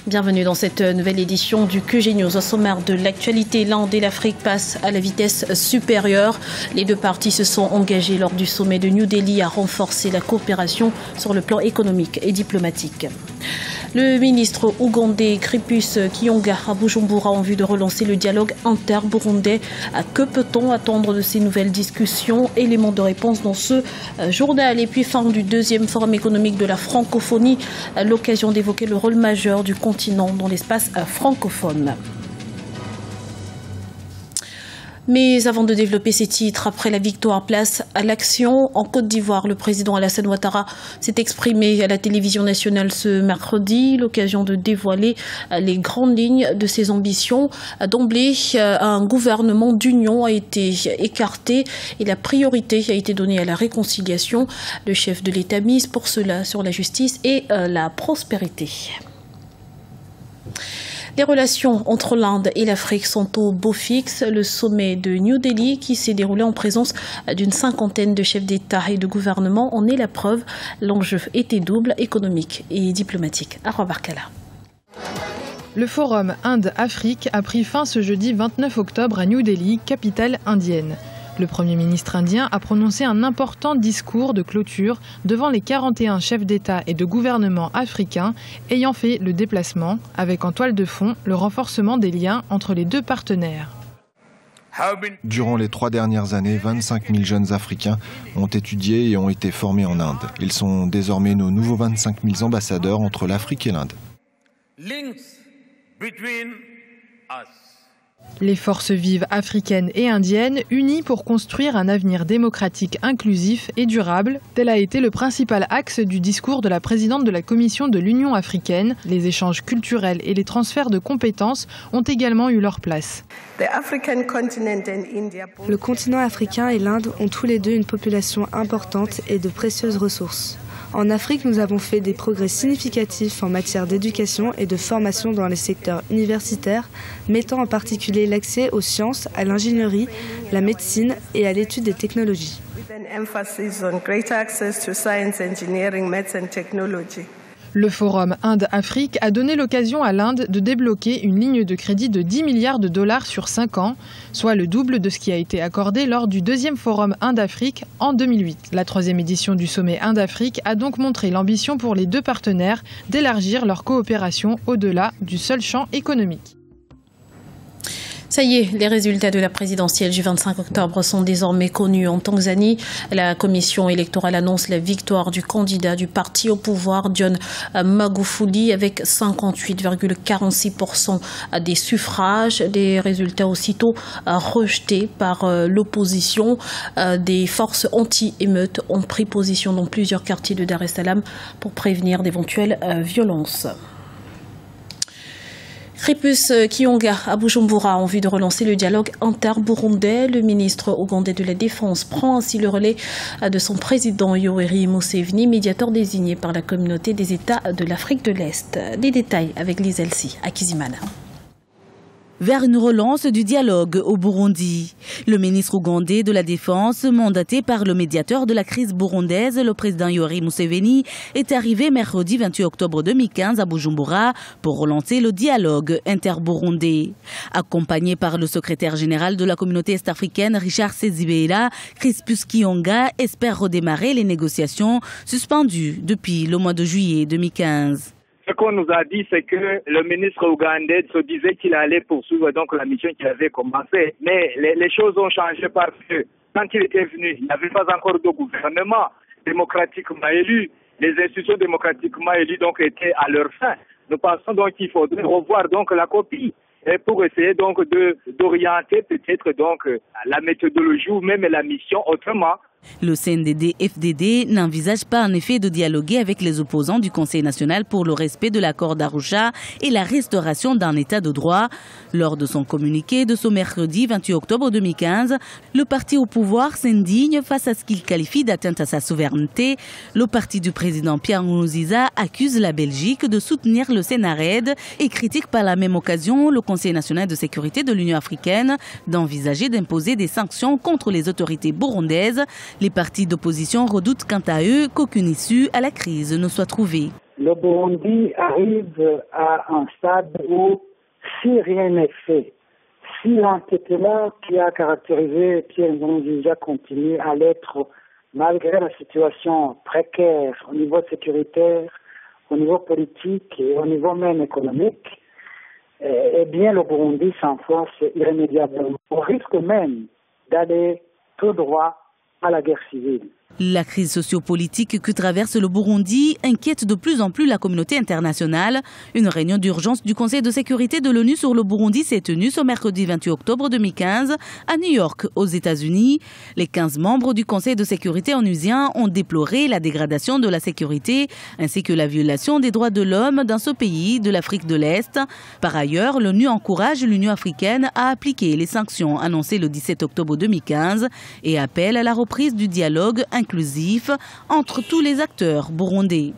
Bienvenue dans cette nouvelle édition du QG News. Au sommaire de l'actualité, l'Inde et l'Afrique passent à la vitesse supérieure. Les deux parties se sont engagées lors du sommet de New Delhi à renforcer la coopération sur le plan économique et diplomatique. Le ministre ougandais Kripus Kiyonga à Bujumbura en vue de relancer le dialogue inter-burundais. Que peut-on attendre de ces nouvelles discussions? Éléments de réponse dans ce journal. Et puis fin du deuxième forum économique de la francophonie, l'occasion d'évoquer le rôle majeur du continent dans l'espace francophone. Mais avant de développer ces titres, après la victoire, place à l'action. En Côte d'Ivoire, le président Alassane Ouattara s'est exprimé à la télévision nationale ce mercredi, l'occasion de dévoiler les grandes lignes de ses ambitions. D'emblée, un gouvernement d'union a été écarté et la priorité a été donnée à la réconciliation. Le chef de l'État mise pour cela sur la justice et la prospérité. Les relations entre l'Inde et l'Afrique sont au beau fixe. Le sommet de New Delhi, qui s'est déroulé en présence d'une cinquantaine de chefs d'État et de gouvernement, en est la preuve. L'enjeu était double, économique et diplomatique. Arwa Barkala. Le forum Inde-Afrique a pris fin ce jeudi 29 octobre à New Delhi, capitale indienne. Le Premier ministre indien a prononcé un important discours de clôture devant les 41 chefs d'État et de gouvernement africains ayant fait le déplacement, avec en toile de fond le renforcement des liens entre les deux partenaires. Durant les 3 dernières années, 25 000 jeunes Africains ont étudié et ont été formés en Inde. Ils sont désormais nos nouveaux 25 000 ambassadeurs entre l'Afrique et l'Inde. Les forces vives africaines et indiennes unies pour construire un avenir démocratique inclusif et durable, tel a été le principal axe du discours de la présidente de la Commission de l'Union africaine. Les échanges culturels et les transferts de compétences ont également eu leur place. Le continent africain et l'Inde ont tous les deux une population importante et de précieuses ressources. En Afrique, nous avons fait des progrès significatifs en matière d'éducation et de formation dans les secteurs universitaires, mettant en particulier l'accès aux sciences, à l'ingénierie, la médecine et à l'étude des technologies. Le forum Inde-Afrique a donné l'occasion à l'Inde de débloquer une ligne de crédit de 10 milliards de dollars sur 5 ans, soit le double de ce qui a été accordé lors du deuxième forum Inde-Afrique en 2008. La 3e édition du sommet Inde-Afrique a donc montré l'ambition pour les deux partenaires d'élargir leur coopération au-delà du seul champ économique. Ça y est, les résultats de la présidentielle du 25 octobre sont désormais connus en Tanzanie. La commission électorale annonce la victoire du candidat du parti au pouvoir, John Magufuli, avec 58,46% des suffrages. Des résultats aussitôt rejetés par l'opposition. Des forces anti-émeutes ont pris position dans plusieurs quartiers de Dar es Salaam pour prévenir d'éventuelles violences. Kripus Kiyonga à Bujumbura en vue de relancer le dialogue inter-burundais. Le ministre ougandais de la Défense prend ainsi le relais de son président Yoweri Museveni, médiateur désigné par la communauté des États de l'Afrique de l'Est. Les détails avec Lise Elsi à Kizimana. Vers une relance du dialogue au Burundi. Le ministre ougandais de la Défense, mandaté par le médiateur de la crise burundaise, le président Yoweri Museveni, est arrivé mercredi 28 octobre 2015 à Bujumbura pour relancer le dialogue inter-burundais. Accompagné par le secrétaire général de la communauté est-africaine, Richard Sezibera, Kripus Kiyonga espère redémarrer les négociations suspendues depuis le mois de juillet 2015. Ce qu'on nous a dit, c'est que le ministre ougandais se disait qu'il allait poursuivre donc la mission qu'il avait commencée. Mais les choses ont changé parce que quand il était venu, il n'y avait pas encore de gouvernement démocratiquement élu. Les institutions démocratiquement élues donc étaient à leur fin. Nous pensons donc qu'il faudrait revoir donc la copie et pour essayer donc d'orienter peut-être donc la méthodologie ou même la mission autrement. Le CNDD-FDD n'envisage pas en effet de dialoguer avec les opposants du Conseil national pour le respect de l'accord d'Arusha et la restauration d'un état de droit. Lors de son communiqué de ce mercredi 28 octobre 2015, le parti au pouvoir s'indigne face à ce qu'il qualifie d'atteinte à sa souveraineté. Le parti du président Pierre Nkurunziza accuse la Belgique de soutenir le Sénarède et critique par la même occasion le Conseil national de sécurité de l'Union africaine d'envisager d'imposer des sanctions contre les autorités burundaises. Les partis d'opposition redoutent quant à eux qu'aucune issue à la crise ne soit trouvée. le Burundi arrive à un stade où, si rien n'est fait, si l'entêtement qui a caractérisé Pierre Nkurunziza continue à l'être, malgré la situation précaire au niveau sécuritaire, au niveau politique et au niveau même économique, eh bien le Burundi s'enfonce irrémédiablement, au risque même d'aller tout droit à la guerre civile. La crise sociopolitique que traverse le Burundi inquiète de plus en plus la communauté internationale. Une réunion d'urgence du Conseil de sécurité de l'ONU sur le Burundi s'est tenue ce mercredi 28 octobre 2015 à New York, aux États-Unis. Les 15 membres du Conseil de sécurité onusien ont déploré la dégradation de la sécurité ainsi que la violation des droits de l'homme dans ce pays de l'Afrique de l'Est. Par ailleurs, l'ONU encourage l'Union africaine à appliquer les sanctions annoncées le 17 octobre 2015 et appelle à la reprise du dialogue inclusif entre tous les acteurs burundais.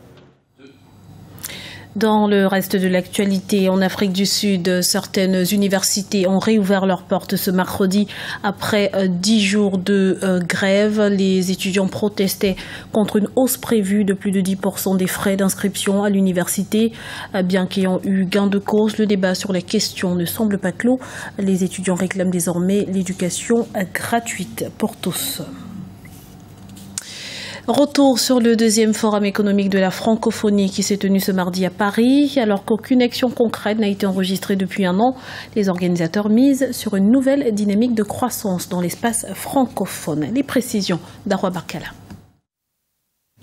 Dans le reste de l'actualité, en Afrique du Sud, certaines universités ont réouvert leurs portes ce mercredi après 10 jours de grève. Les étudiants protestaient contre une hausse prévue de plus de 10% des frais d'inscription à l'université. Bien qu'ayant eu gain de cause, le débat sur la question ne semble pas clos. Les étudiants réclament désormais l'éducation gratuite pour tous. Retour sur le deuxième forum économique de la francophonie qui s'est tenu ce mardi à Paris. Alors qu'aucune action concrète n'a été enregistrée depuis un an, les organisateurs misent sur une nouvelle dynamique de croissance dans l'espace francophone. Les précisions d'Arwa Barkala.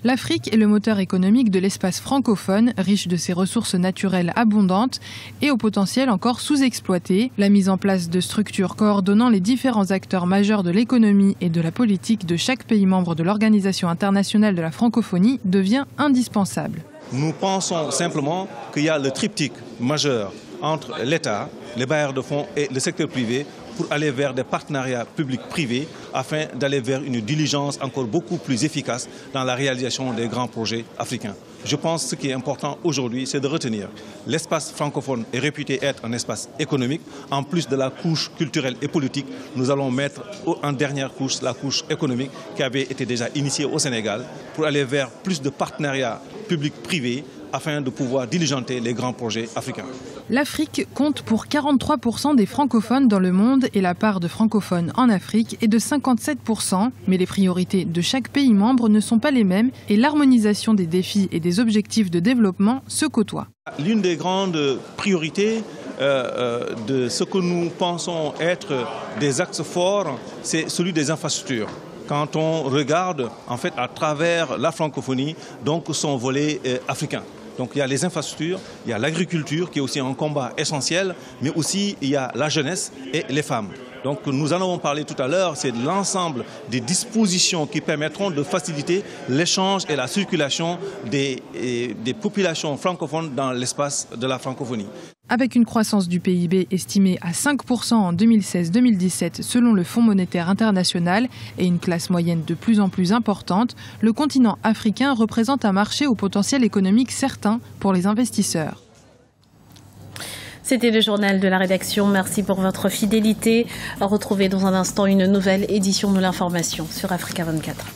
L'Afrique est le moteur économique de l'espace francophone, riche de ses ressources naturelles abondantes et au potentiel encore sous-exploité. La mise en place de structures coordonnant les différents acteurs majeurs de l'économie et de la politique de chaque pays membre de l'Organisation internationale de la francophonie devient indispensable. Nous pensons simplement qu'il y a le triptyque majeur entre l'État, les bailleurs de fonds et le secteur privé pour aller vers des partenariats publics-privés afin d'aller vers une diligence encore beaucoup plus efficace dans la réalisation des grands projets africains. Je pense que ce qui est important aujourd'hui, c'est de retenir l'espace francophone est réputé être un espace économique. En plus de la couche culturelle et politique, nous allons mettre en dernière couche la couche économique qui avait été déjà initiée au Sénégal pour aller vers plus de partenariats publics-privés afin de pouvoir diligenter les grands projets africains. L'Afrique compte pour 43% des francophones dans le monde et la part de francophones en Afrique est de 57%. Mais les priorités de chaque pays membre ne sont pas les mêmes et l'harmonisation des défis et des objectifs de développement se côtoient. L'une des grandes priorités de ce que nous pensons être des axes forts, c'est celui des infrastructures. Quand on regarde en fait à travers la francophonie, donc son volet africain. Donc il y a les infrastructures, il y a l'agriculture qui est aussi un combat essentiel, mais aussi il y a la jeunesse et les femmes. Donc nous en avons parlé tout à l'heure, c'est l'ensemble des dispositions qui permettront de faciliter l'échange et la circulation des populations francophones dans l'espace de la francophonie. Avec une croissance du PIB estimée à 5% en 2016-2017 selon le Fonds monétaire international et une classe moyenne de plus en plus importante, le continent africain représente un marché au potentiel économique certain pour les investisseurs. C'était le journal de la rédaction. Merci pour votre fidélité. Retrouvez dans un instant une nouvelle édition de l'information sur Africa 24.